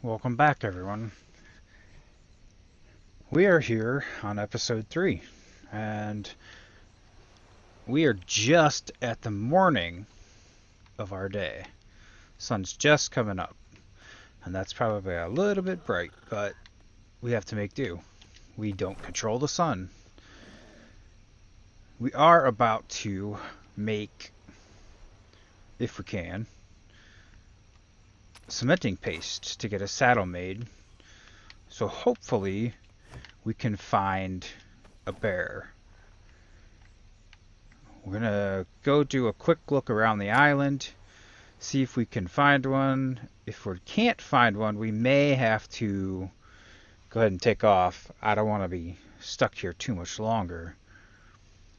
Welcome back, everyone. We are here on episode 3, and we are just at the morning of our day. Sun's just coming up, and that's probably a little bit bright, but we have to make do. We don't control the sun. We are about to make, if we can, cementing paste to get a saddle made. So hopefully we can find a bear. We're gonna go do a quick look around the island, see if we can find one. If we can't find one, we may have to go ahead and take off. I don't want to be stuck here too much longer.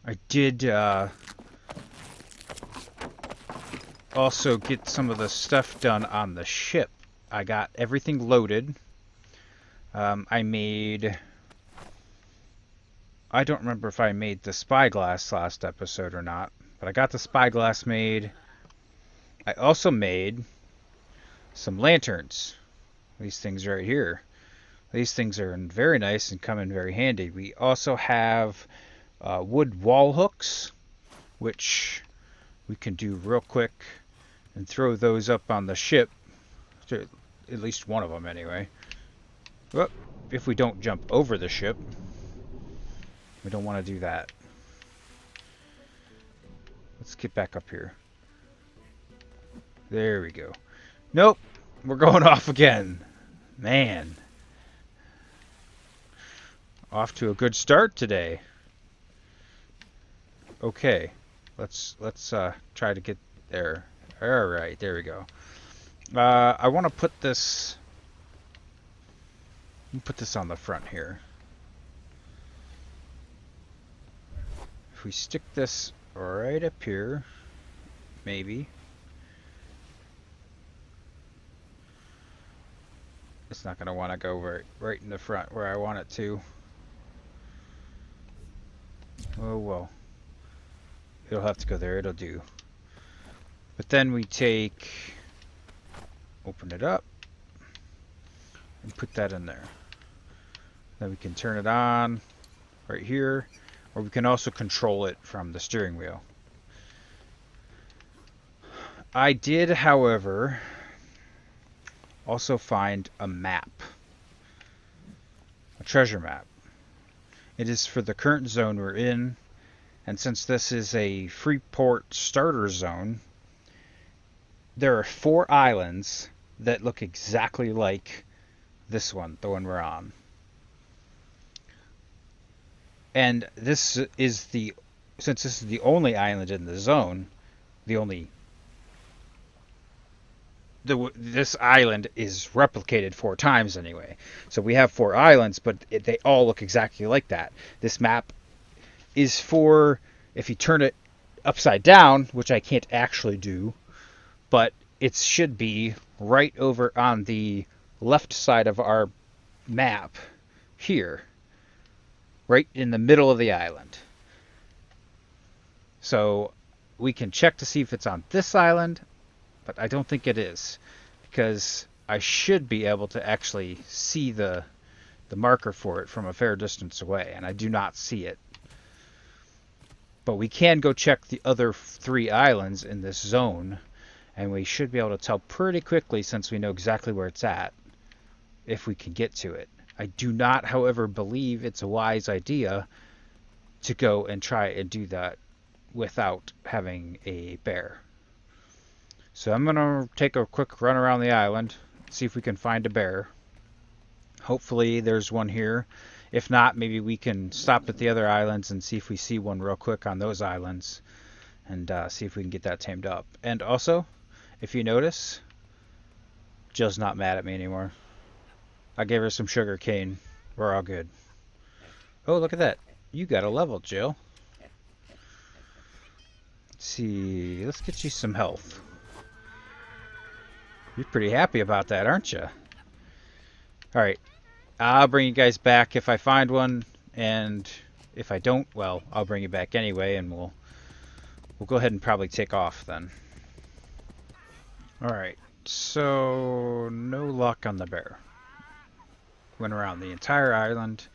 I did also get some of the stuff done on the ship. I got everything loaded. I don't remember if I made the spyglass last episode or not, but I got the spyglass made. I also made some lanterns. These things right here. These things are very nice and come in very handy. We also have wood wall hooks, which we can do real quick and throw those up on the ship. At least one of them anyway. Well, if we don't jump over the ship. We don't want to do that. Let's get back up here. There we go. Nope. We're going off again. Man. Off to a good start today. Okay. Let's try to get there. Alright, there we go. I want to put this... Put this on the front here. If we stick this right up here, maybe. It's not going to want to go right in the front where I want it to. Oh well. It'll have to go there, it'll do. But then we open it up, and put that in there. Then we can turn it on right here. Or we can also control it from the steering wheel. I did, however, also find a map. A treasure map. It is for the current zone we're in. And since this is a Freeport starter zone, there are 4 islands that look exactly like this one, the one we're on. And this is since this is the only island in the zone, this island is replicated 4 times anyway. So we have 4 islands, but they all look exactly like that. This map is for, if you turn it upside down, which I can't actually do, but it should be right over on the left side of our map here. Right in the middle of the island. So we can check to see if it's on this island, but I don't think it is, because I should be able to actually see the marker for it from a fair distance away, and I do not see it. But we can go check the other 3 islands in this zone, and we should be able to tell pretty quickly, since we know exactly where it's at, if we can get to it. I do not, however, believe it's a wise idea to go and try and do that without having a bear. So I'm going to take a quick run around the island, see if we can find a bear. Hopefully there's one here. If not, maybe we can stop at the other islands and see if we see one real quick on those islands, and see if we can get that tamed up. And also, if you notice, Jill's not mad at me anymore. I gave her some sugar cane. We're all good. Oh, look at that. You got a level, Jill. Let's see. Let's get you some health. You're pretty happy about that, aren't you? Alright. I'll bring you guys back if I find one. And if I don't, well, I'll bring you back anyway. And we'll go ahead and probably take off then. Alright. So, no luck on the bear. Went around the entire island,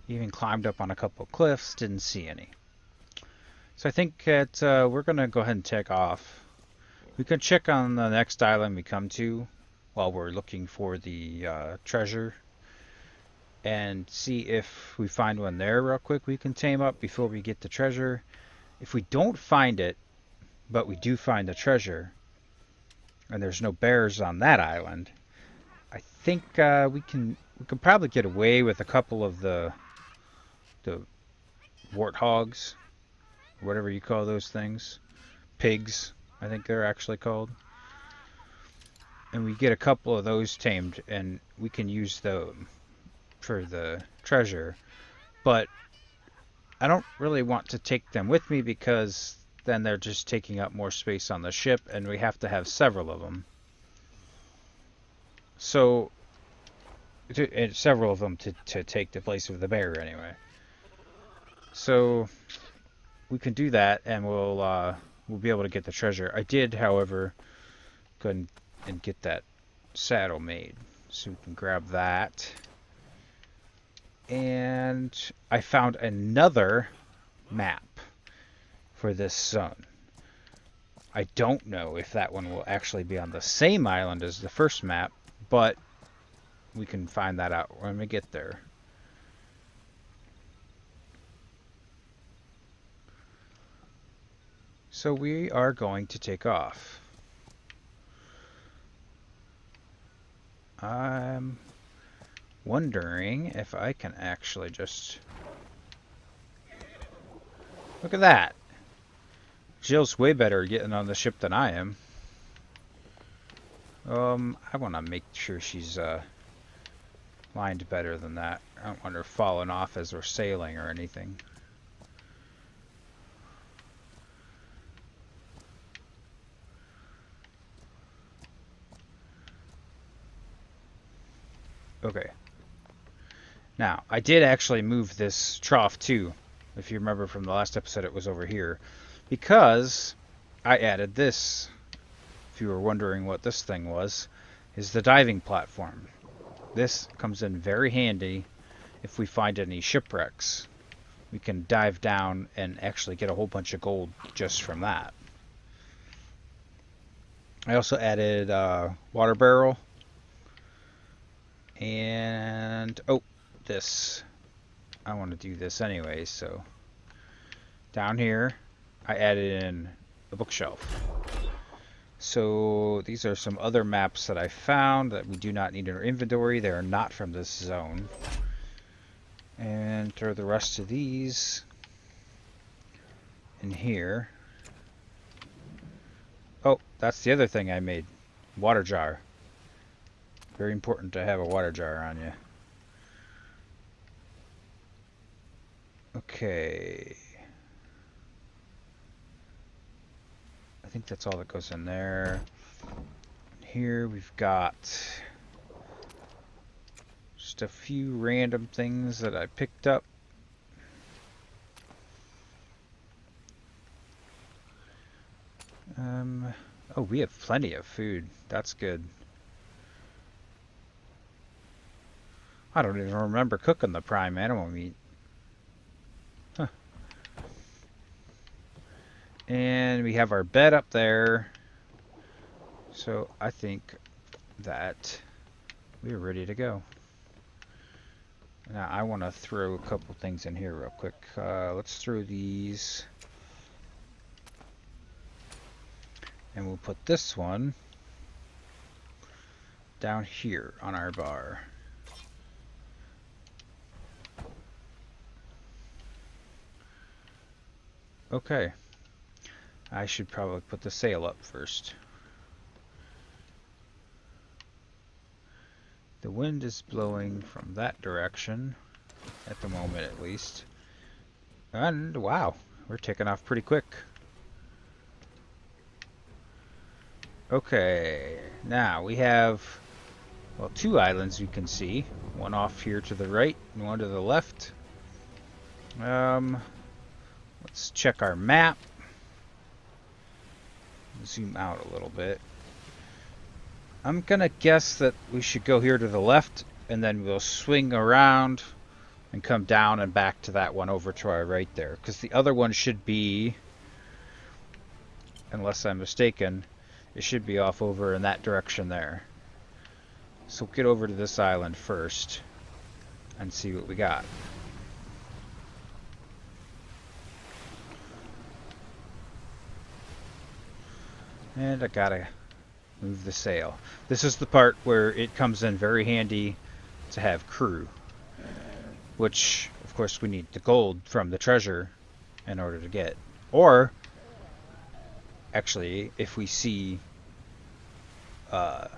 even climbed up on a couple of cliffs, didn't see any. So I think that we're going to go ahead and take off. We can check on the next island we come to while we're looking for the treasure and see if we find one there real quick we can tame up before we get the treasure. If we don't find it, but we do find the treasure, and there's no bears on that island, I think we can probably get away with a couple of the warthogs, whatever you call those things, pigs, I think they're actually called. And we get a couple of those tamed, and we can use them for the treasure. But I don't really want to take them with me because then they're just taking up more space on the ship, and we have to have several of them. So, several of them to take the place of the bear anyway. So we can do that, and we'll be able to get the treasure. I did, however, go ahead and get that saddle made, so we can grab that. And I found another map for this zone. I don't know if that one will actually be on the same island as the first map, but we can find that out when we get there. So we are going to take off. I'm wondering if I can actually just... Look at that! Jill's way better getting on the ship than I am. I want to make sure she's lined better than that. I don't want her falling off as we're sailing or anything. Okay. Now, I did actually move this trough too. If you remember from the last episode, it was over here. Because I added this. If you were wondering what this thing was, is the diving platform. This comes in very handy if we find any shipwrecks. We can dive down and actually get a whole bunch of gold just from that. I also added a water barrel. And, oh, this. I want to do this anyway, so down here I added in a bookshelf. So these are some other maps that I found that we do not need in our inventory. They are not from this zone. And throw the rest of these in here. Oh, that's the other thing I made. Water jar. Very important to have a water jar on you. Okay. I think that's all that goes in there. Here we've got just a few random things that I picked up. Oh, we have plenty of food. That's good. I don't even remember cooking the prime animal meat. Huh. And we have our bed up there. So I think that we're ready to go. Now I want to throw a couple things in here real quick. Let's throw these. And we'll put this one down here on our bar. Okay. I should probably put the sail up first. The wind is blowing from that direction, at the moment at least. And wow, we're taking off pretty quick. Okay, now we have, well, two islands you can see. One off here to the right and one to the left. Let's check our map. Zoom out a little bit. I'm gonna guess that we should go here to the left, and then we'll swing around and come down and back to that one over to our right there. Because the other one should be, unless I'm mistaken, it should be off over in that direction there. So get over to this island first and see what we got. And I gotta move the sail. This is the part where it comes in very handy to have crew, which of course we need the gold from the treasure in order to get. Or actually, if we see a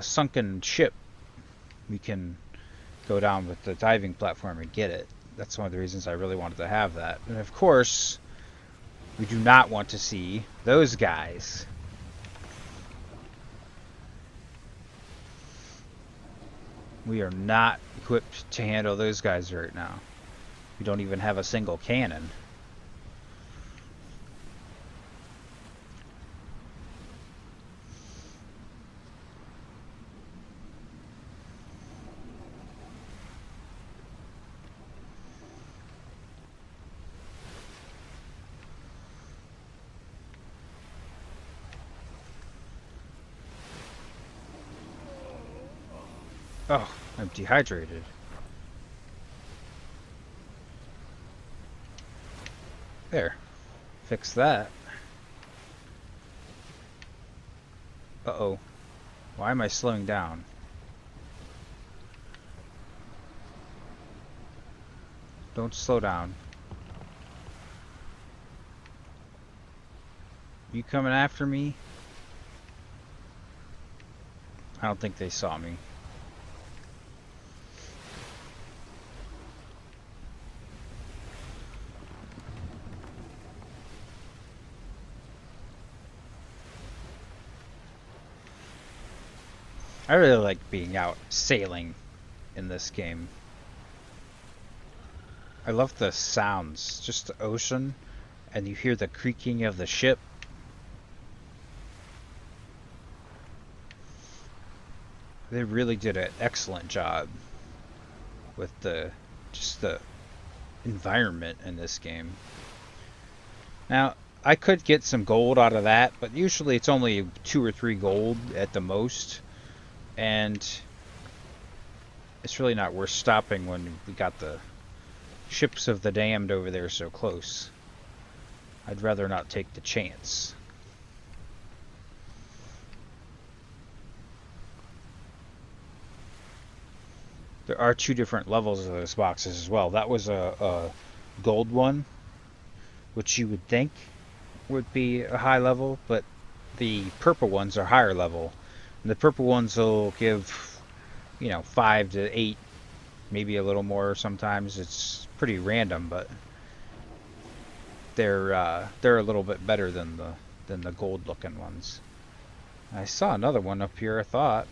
sunken ship, we can go down with the diving platform and get it. That's one of the reasons I really wanted to have that. And of course, we do not want to see those guys. We are not equipped to handle those guys right now. We don't even have a single cannon. Oh, I'm dehydrated. There. Fix that. Uh-oh. Why am I slowing down? Don't slow down. You coming after me? I don't think they saw me. I really like being out sailing in this game. I love the sounds, just the ocean, and you hear the creaking of the ship. They really did an excellent job with just the environment in this game. Now, I could get some gold out of that, but usually it's only 2 or 3 gold at the most. And it's really not worth stopping when we got the ships of the damned over there so close. I'd rather not take the chance. There are 2 different levels of those boxes as well. That was a gold one, which you would think would be a high level, but the purple ones are higher level. And the purple ones will give, 5 to 8, maybe a little more sometimes. It's pretty random, but they're a little bit better than the gold looking ones. I saw another one up here, I thought.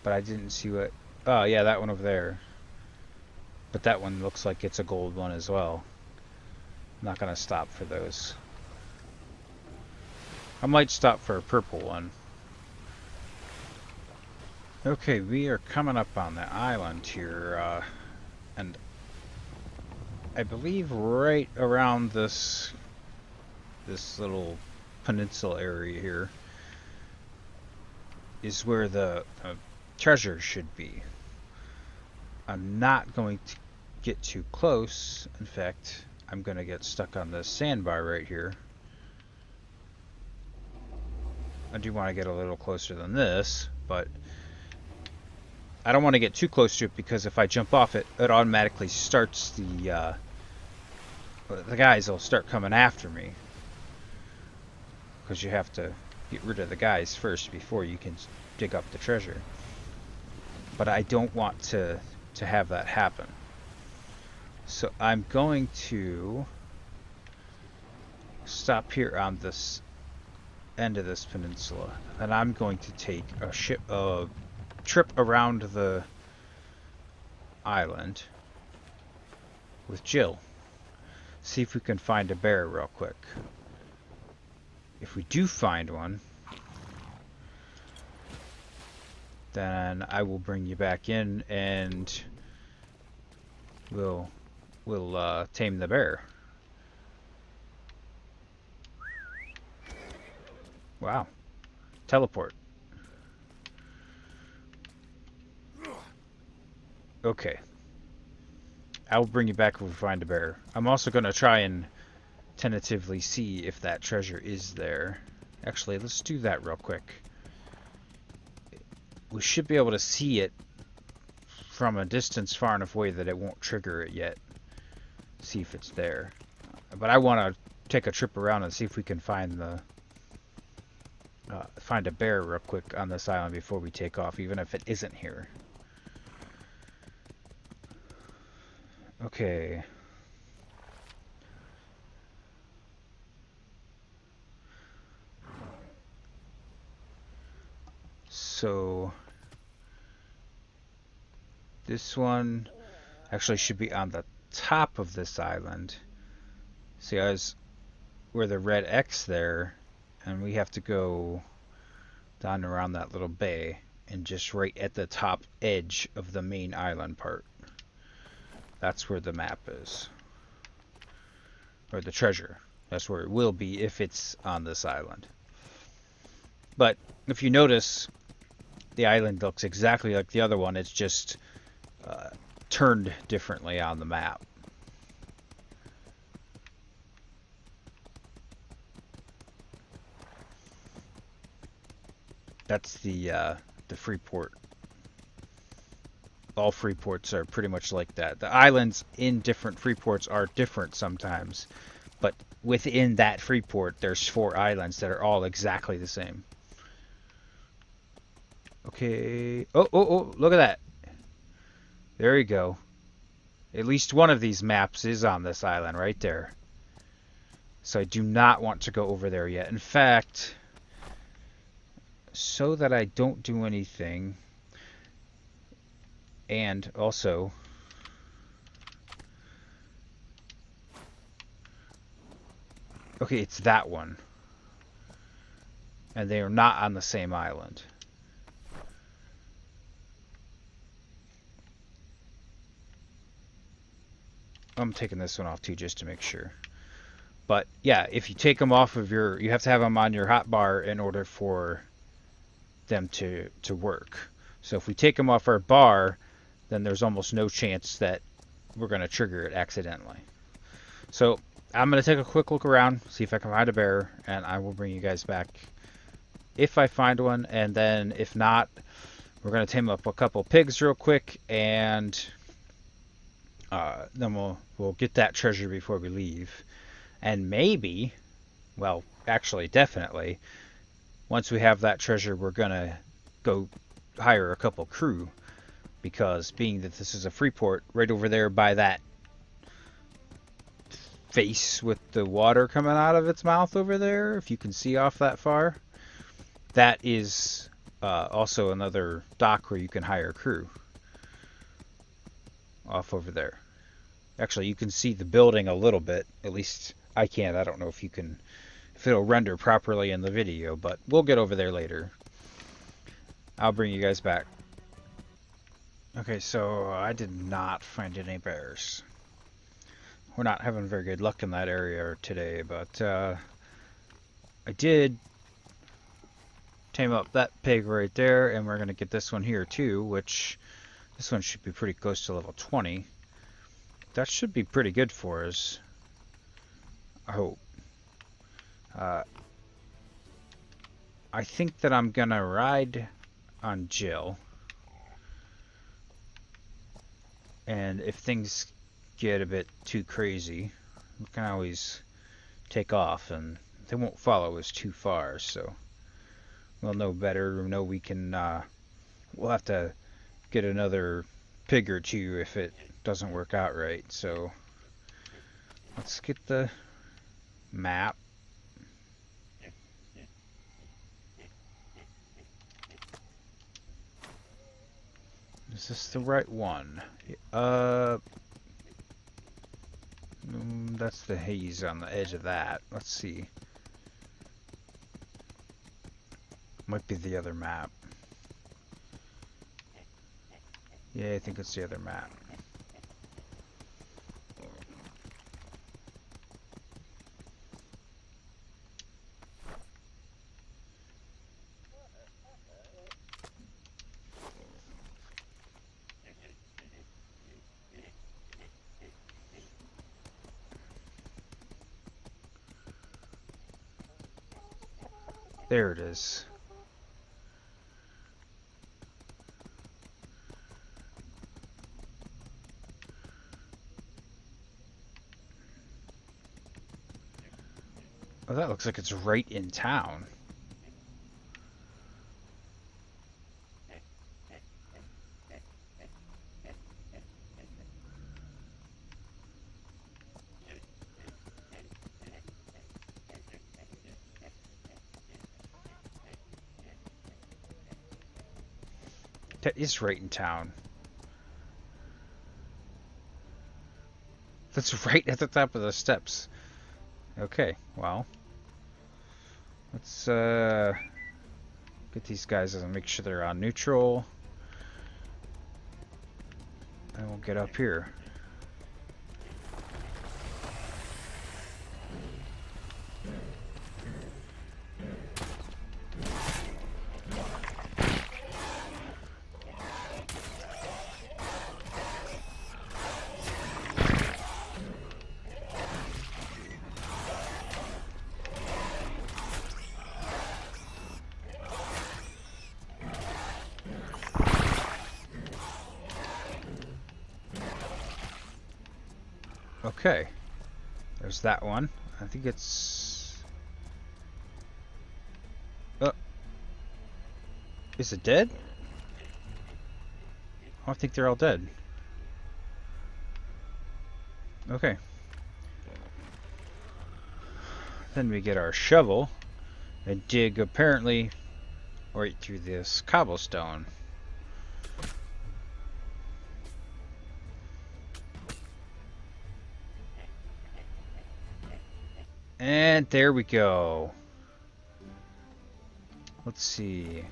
But I didn't see what... Oh, yeah, that one over there. But that one looks like it's a gold one as well. I'm not going to stop for those. I might stop for a purple one. Okay, we are coming up on the island here. And I believe right around this little peninsula area here is where the treasure should be. I'm not going to get too close. In fact, I'm going to get stuck on this sandbar right here. I do want to get a little closer than this, but I don't want to get too close to it because if I jump off it, it automatically starts the guys will start coming after me. Because you have to get rid of the guys first before you can dig up the treasure. But I don't want to have that happen. So I'm going to stop here on this end of this peninsula, and I'm going to take a trip around the island with Jill. see if we can find a bear real quick. If we do find one, then I will bring you back in and we'll tame the bear. Wow. Teleport. Okay. I'll bring you back if we find a bear. I'm also going to try and tentatively see if that treasure is there. Actually, let's do that real quick. We should be able to see it from a distance far enough away that it won't trigger it yet. See if it's there. But I want to take a trip around and see if we can find a bear real quick on this island before we take off, even if it isn't here. Okay. So this one actually should be on the top of this island. See, we're the red X there, and we have to go down around that little bay and just right at the top edge of the main island part. That's where the map is. Or the treasure. That's where it will be if it's on this island. But if you notice, the island looks exactly like the other one. It's just turned differently on the map. That's the Freeport. All Freeports are pretty much like that. The islands in different Freeports are different sometimes, but within that Freeport, there's 4 islands that are all exactly the same. Okay. Oh, look at that. There you go. At least one of these maps is on this island right there. So I do not want to go over there yet. In fact, so that I don't do anything, and also okay, it's that one. And they are not on the same island. I'm taking this one off too just to make sure. But yeah, if you take them off of you have to have them on your hotbar in order for them to work. So if we take them off our bar, then there's almost no chance that we're going to trigger it accidentally. So I'm going to take a quick look around, see if I can find a bear, and I will bring you guys back if I find one. And then if not, we're going to tame up a couple pigs real quick, and then we'll get that treasure before we leave. And maybe, well, actually, definitely, once we have that treasure, we're going to go hire a couple crew. Because being that this is a Freeport, right over there by that face with the water coming out of its mouth over there, if you can see off that far, that is also another dock where you can hire crew. Off over there. Actually, you can see the building a little bit. At least I can. I don't know if you can, if it'll render properly in the video, but we'll get over there later. I'll bring you guys back. Okay, so I did not find any bears. We're not having very good luck in that area today, but I did tame up that pig right there, and we're going to get this one here too, which this one should be pretty close to level 20. That should be pretty good for us, I hope. I think that I'm going to ride on Jill. And if things get a bit too crazy, we can always take off, and they won't follow us too far, so we'll know better. We'll know we can, we'll have to get another pig or two if it doesn't work out right. So let's get the map. Is this the right one? That's the haze on the edge of that. Let's see. Might be the other map. Yeah, I think it's the other map. There it is. Oh, that looks like it's right in town. That is right in town. That's right at the top of the steps. Okay, well. Let's get these guys and make sure they're on neutral. And we'll get up here. Okay, there's that one. I think it's... Oh. Is it dead? I think they're all dead. Okay. Then we get our shovel and dig apparently right through this cobblestone. And there we go. Let's see.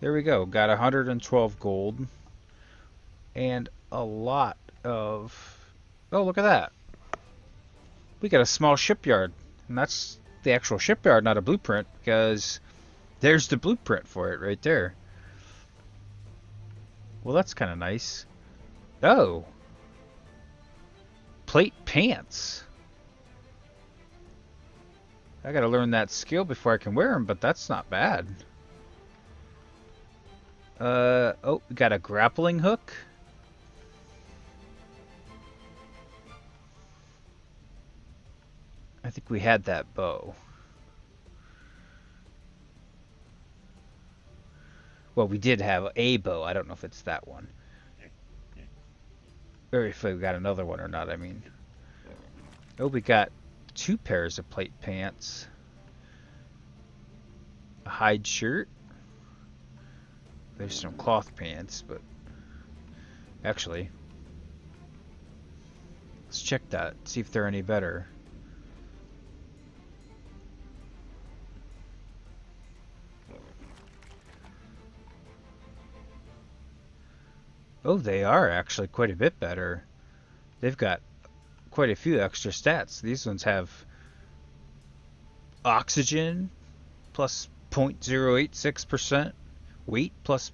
There we go. Got 112 gold. And a lot of... Oh, look at that. We got a small shipyard. And that's the actual shipyard, not a blueprint, because there's the blueprint for it right there. Well, that's kind of nice. Oh. Plate pants. I gotta learn that skill before I can wear them, but that's not bad. Oh, we got a grappling hook. I think we had that bow. Well, we did have a bow. I don't know if it's that one. Or if we got another one or not, I mean. Oh, we got 2 pairs of plate pants. A hide shirt. There's some cloth pants, but... Actually... Let's check that. See if they're any better. Oh, they are actually quite a bit better. They've got quite a few extra stats. These ones have oxygen plus 0.086%, weight plus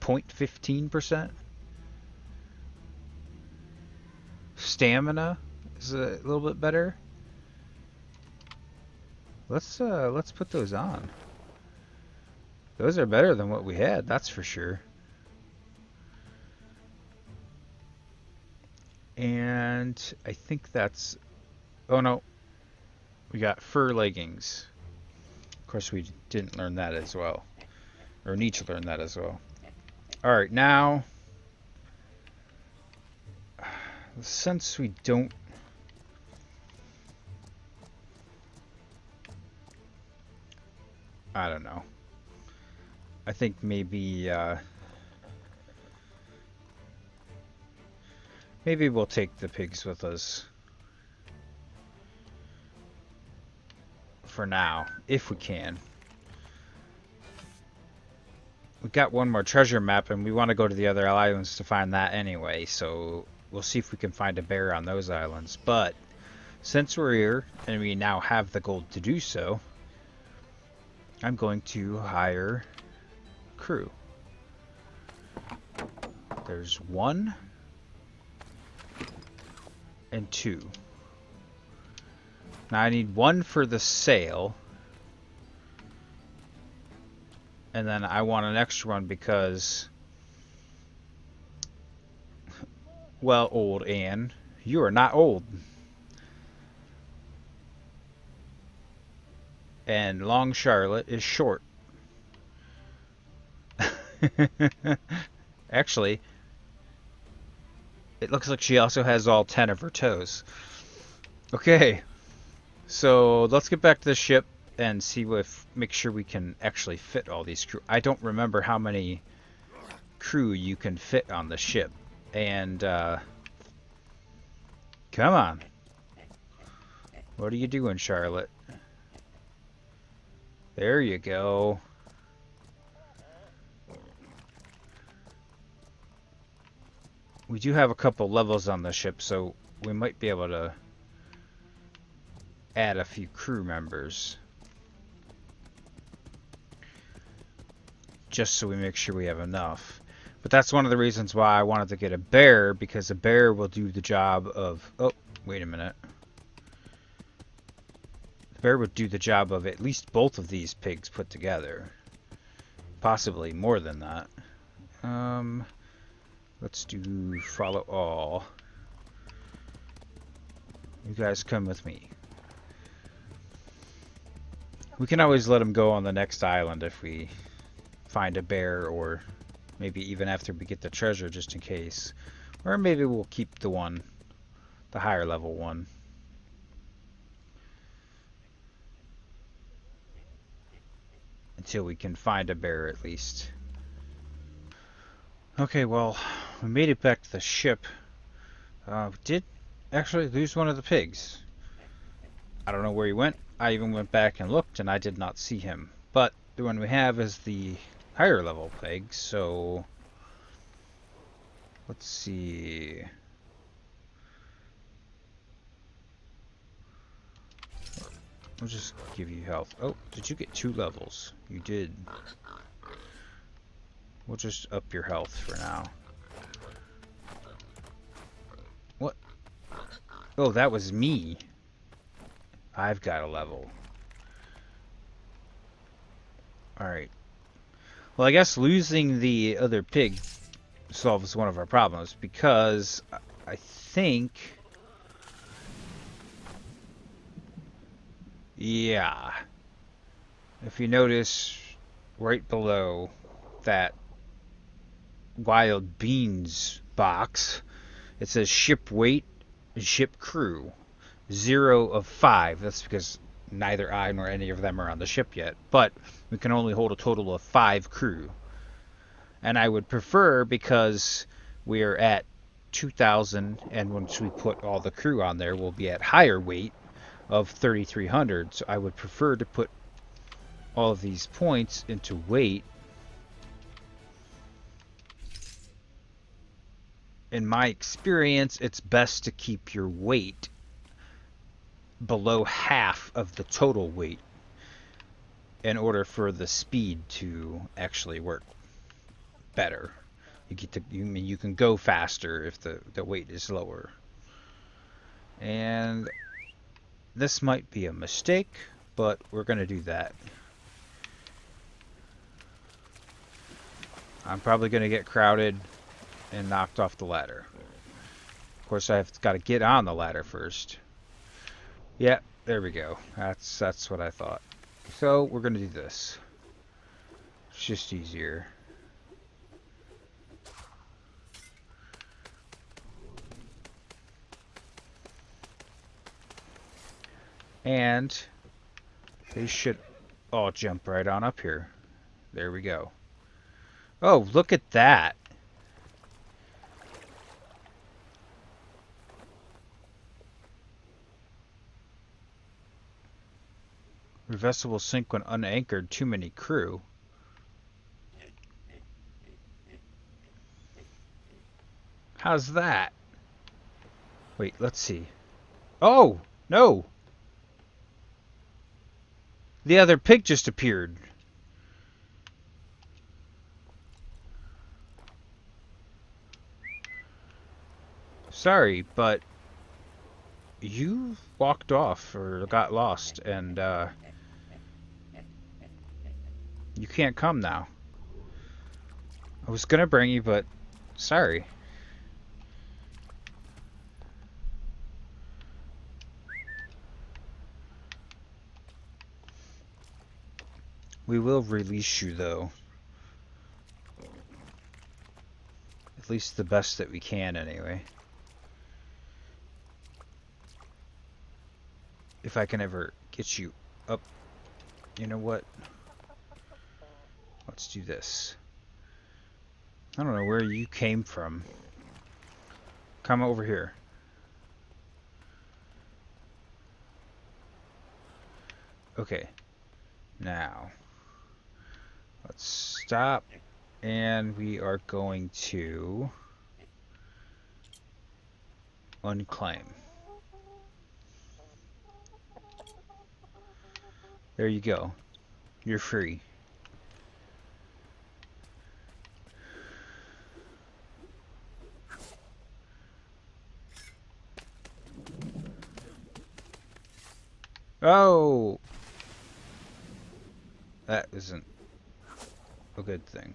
0.15%. Stamina is a little bit better. Let's put those on. Those are better than what we had, that's for sure. And I think that's... Oh no. We got fur leggings. Of course we didn't learn that as well. Or need to learn that as well. Alright, now... Since we don't... I don't know. I think maybe... Maybe we'll take the pigs with us. for now, if we can. We got one more treasure map, and we want to go to the other islands to find that anyway, so we'll see if we can find a bear on those islands. But since we're here, and we now have the gold to do so, I'm going to hire crew. There's 1 and 2. Now I need 1 for the sail. And then I want an extra one because, well, old Anne, you are not old. And long Charlotte is short. Actually, it looks like she also has all 10 of her toes. Okay, so let's get back to the ship and see if make sure we can actually fit all these crew. I don't remember how many crew you can fit on the ship. And come on. What are you doing, Charlotte? There you go. We do have a couple levels on the ship, so we might be able to add a few crew members. Just so we make sure we have enough. But that's one of the reasons why I wanted to get a bear, because a bear will do the job of... Oh, wait a minute. The bear would do the job of at least both of these pigs put together. Possibly more than that. Let's do follow all. You guys come with me. We can always let them go on the next island if we find a bear, or maybe even after we get the treasure, just in case. Or maybe we'll keep the higher level one. Until we can find a bear at least. Okay, well, we made it back to the ship. We did actually lose one of the pigs. I don't know where he went. I even went back and looked, and I did not see him. But the one we have is the higher level pig, so let's see. I'll just give you health. Oh, did you get 2 levels? You did. We'll just up your health for now. What? Oh, that was me. I've got a level. Alright. Well, I guess losing the other pig solves one of our problems, because I think... Yeah. If you notice right below that wild beans box, it says ship weight and ship crew. 0 of 5. That's because neither I nor any of them are on the ship yet. But we can only hold a total of 5 crew. And I would prefer, because we're at 2,000, and once we put all the crew on there, we'll be at higher weight of 3,300. So I would prefer to put all of these points into weight. In my experience, it's best to keep your weight below half of the total weight in order for the speed to actually work better. You can go faster if the weight is lower. And this might be a mistake, but we're going to do that. I'm probably going to get crowded and knocked off the ladder. Of course, I've got to get on the ladder first. Yeah, there we go. That's what I thought. So we're going to do this. It's just easier. And they should all jump right on up here. There we go. Oh, look at that. Your vessel will sink when unanchored. Too many crew. How's that? Wait, let's see. Oh, no! The other pig just appeared. Sorry, but you walked off or got lost, and you can't come now. I was gonna bring you, but sorry. We will release you, though. At least the best that we can, anyway. If I can ever get you up. You know what? Let's do this. I don't know where you came from. Come over here. Okay. Now, let's stop. And we are going to unclaim. There you go. You're free. Oh! That isn't a good thing.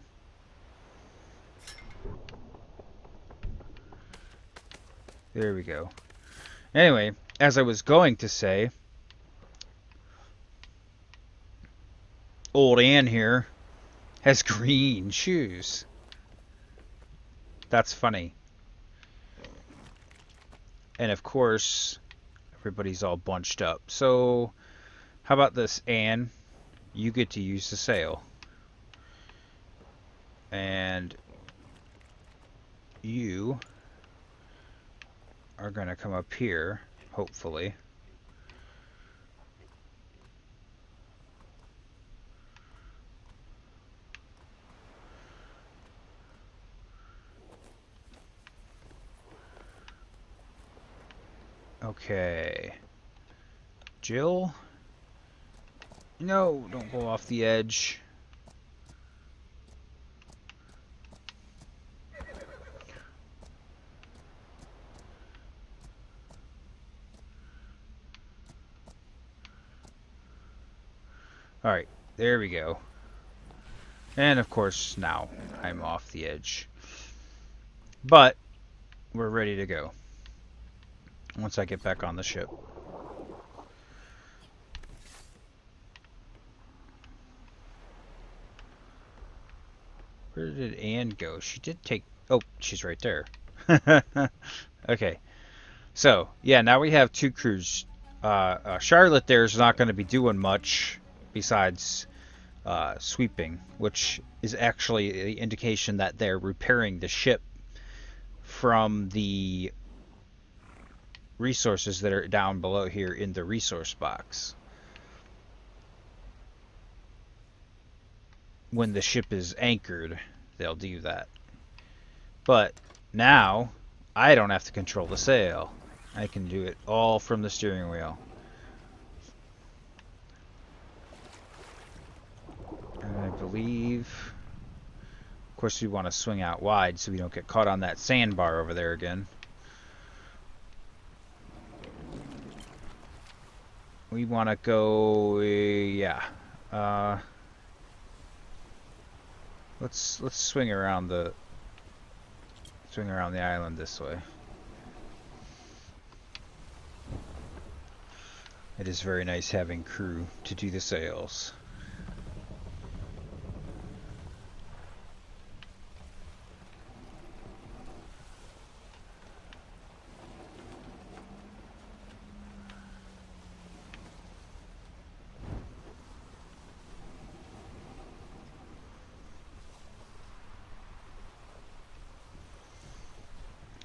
There we go. Anyway, as I was going to say, old Ann here has green shoes. That's funny. And of course, everybody's all bunched up. So, how about this, Ann? You get to use the sail. And you are going to come up here, hopefully. Okay. Jill? No, don't go off the edge. Alright, there we go. And of course, now I'm off the edge. But we're ready to go once I get back on the ship. Where did Anne go? She did take... Oh, she's right there. Okay. So, yeah, now we have two crews. Charlotte there is not going to be doing much besides sweeping, which is actually the indication that they're repairing the ship from the resources that are down below here in the resource box. When the ship is anchored, they'll do that. But now, I don't have to control the sail. I can do it all from the steering wheel. And I believe... Of course, we want to swing out wide so we don't get caught on that sandbar over there again. We want to go... yeah. Let's swing around the island this way. It is very nice having crew to do the sails.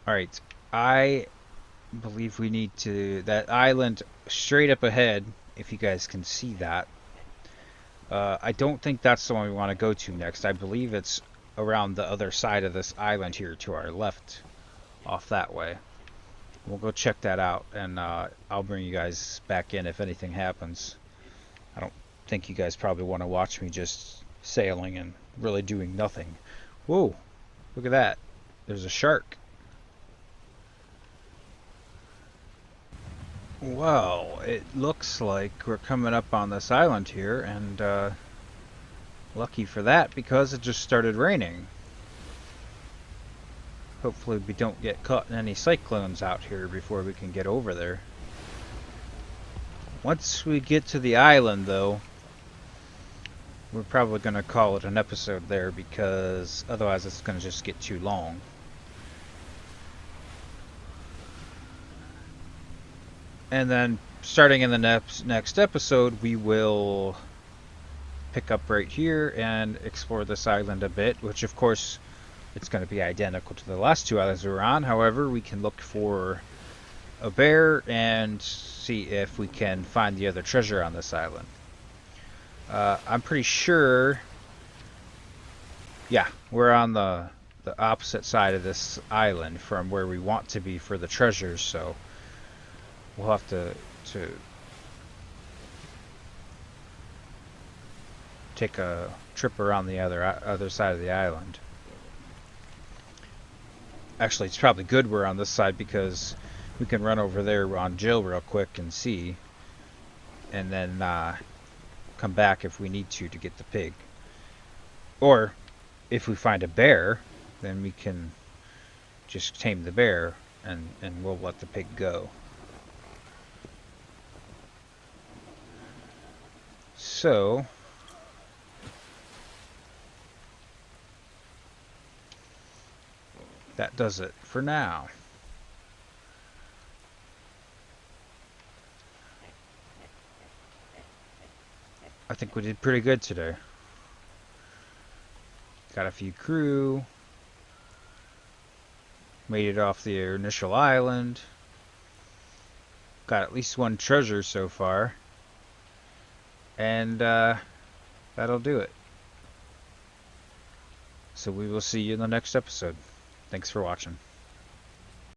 Alright, I believe we need to... That island straight up ahead, if you guys can see that. I don't think that's the one we want to go to next. I believe it's around the other side of this island here to our left, off that way. We'll go check that out, and I'll bring you guys back in if anything happens. I don't think you guys probably want to watch me just sailing and really doing nothing. Whoa, look at that. There's a shark. Well, it looks like we're coming up on this island here, and lucky for that because it just started raining. Hopefully we don't get caught in any cyclones out here before we can get over there. Once we get to the island, though, we're probably going to call it an episode there because otherwise it's going to just get too long. And then starting in the next episode, we will pick up right here and explore this island a bit, which of course it's going to be identical to the last two islands we were on. However, we can look for a bear and see if we can find the other treasure on this island. I'm pretty sure, yeah, we're on the opposite side of this island from where we want to be for the treasures, so we'll have to take a trip around the other side of the island. Actually, it's probably good we're on this side because we can run over there on Jill real quick and see, and then come back if we need to get the pig. Or if we find a bear, then we can just tame the bear and we'll let the pig go. So that does it for now. I think we did pretty good today. Got a few crew. Made it off the initial island. Got at least one treasure so far. And that'll do it. So we will see you in the next episode. Thanks for watching.